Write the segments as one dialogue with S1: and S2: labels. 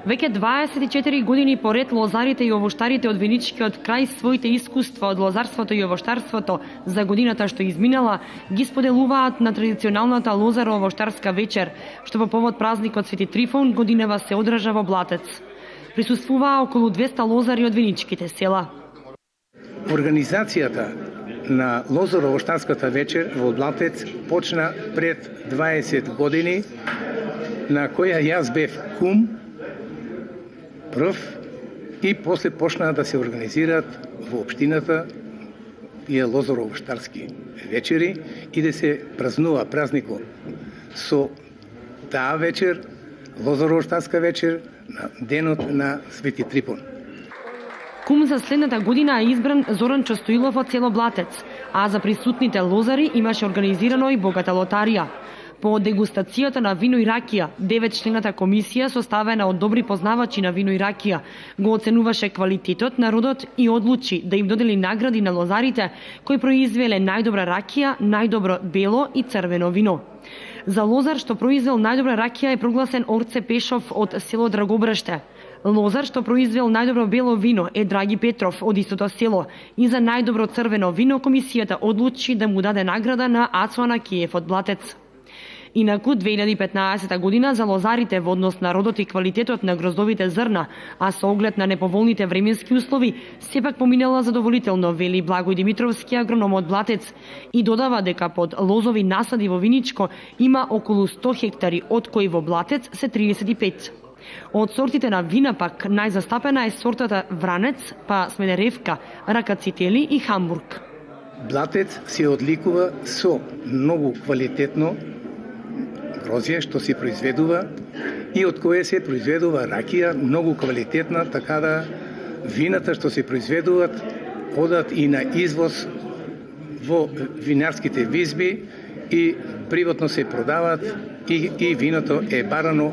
S1: Веќе 24 години поред лозарите и овоштарите од Виничкиот крај своите искуства од лозарството и овоштарството за годината што изминала ги споделуваат на традиционалната лозаро-овоштарска вечер, што по повод празникот Свети Трифон годинава се одржа во Блатец. Присуствуваа околу 200 лозари од Виничките села.
S2: Организацијата на лозаро-овоштарската вечер во Блатец почна пред 20 години, на која јас бев кум прв и после почнаа да се организираат во општината тие лозаро-овоштарски вечери и да се празнува празникот со таа вечер, лозаро-овоштарска вечер на денот на Свети Трифон.
S1: Кум за следната година е избран Зоран Чостоилов од село Блатец, а за присутните лозари имаше организирано и богата лотарија. По дегустацијата на вино и ракија, 9-члената комисија, составена од добри познавачи на вино и ракија, го оценуваше квалитетот на родот и одлучи да им додели награди на лозарите кои произвеле најдобра ракија, најдобро бело и црвено вино. За лозар што произвел најдобра ракија е прогласен Орце Пешов од село Драгобрште. Лозар што произвел најдобро бело вино е Драги Петров од истото село и за најдобро црвено вино комисијата одлучи да му даде награда на Ацо Анакиев од Блатец. Инаку 2015 година за лозарите во однос на родот и квалитетот на гроздовите зрна, а со оглед на неповолните временски услови, сепак поминала задоволително, вели Благој Димитровски, агроном од Блатец, и додава дека под лозови насади во Виничко има околу 100 хектари, од кои во Блатец се 35. Од сортите на вина пак најзастапена е сортата Вранец, па Смедеревка, Ракацители и Хамбург.
S2: Блатец се одликува со многу квалитетно грозје што се произведува и од кое се произведува ракија многу квалитетна, така да вината што се произведуваат одат и на извоз во винарските визби и приватно се продаваат и виното е барано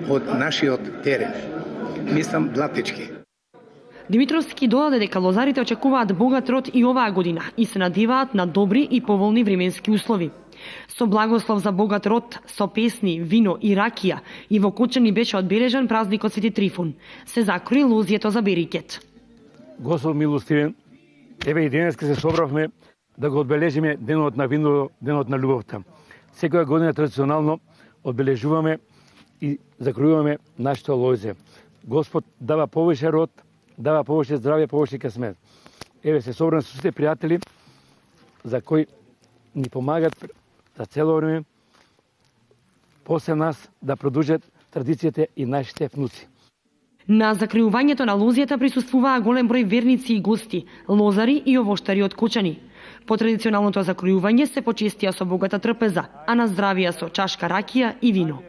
S2: од нашиот терен. Мислам блатечки.
S1: Димитровски додаде дека лозарите очекуваат богат род и оваа година и се надеваат на добри и поволни временски услови. Со благослов за богат род, со песни, вино и ракија и во Кочани беше одбележан празникот Свети Трифун. Се закрои лозјето за Берикет.
S3: Господ милостивен, еве и денеска се собравме да го одбележиме денот на вино, денот на љубовта. Секоја година традиционално одбележуваме и закројуваме нашето лозје. Господ дава повеќе род, дава повеќе здравје, повеќе късмет. Еве се собраме со сите пријатели за кои ни помагат за цело време после нас да продолжат традицијата и нашите внуци.
S1: На закриувањето на лозјата присуствуваа голем број верници и гости, лозари и овоштари од Кочани. По традиционалното закриување се почестија со богата трпеза, а на здравија со чашка ракија и вино.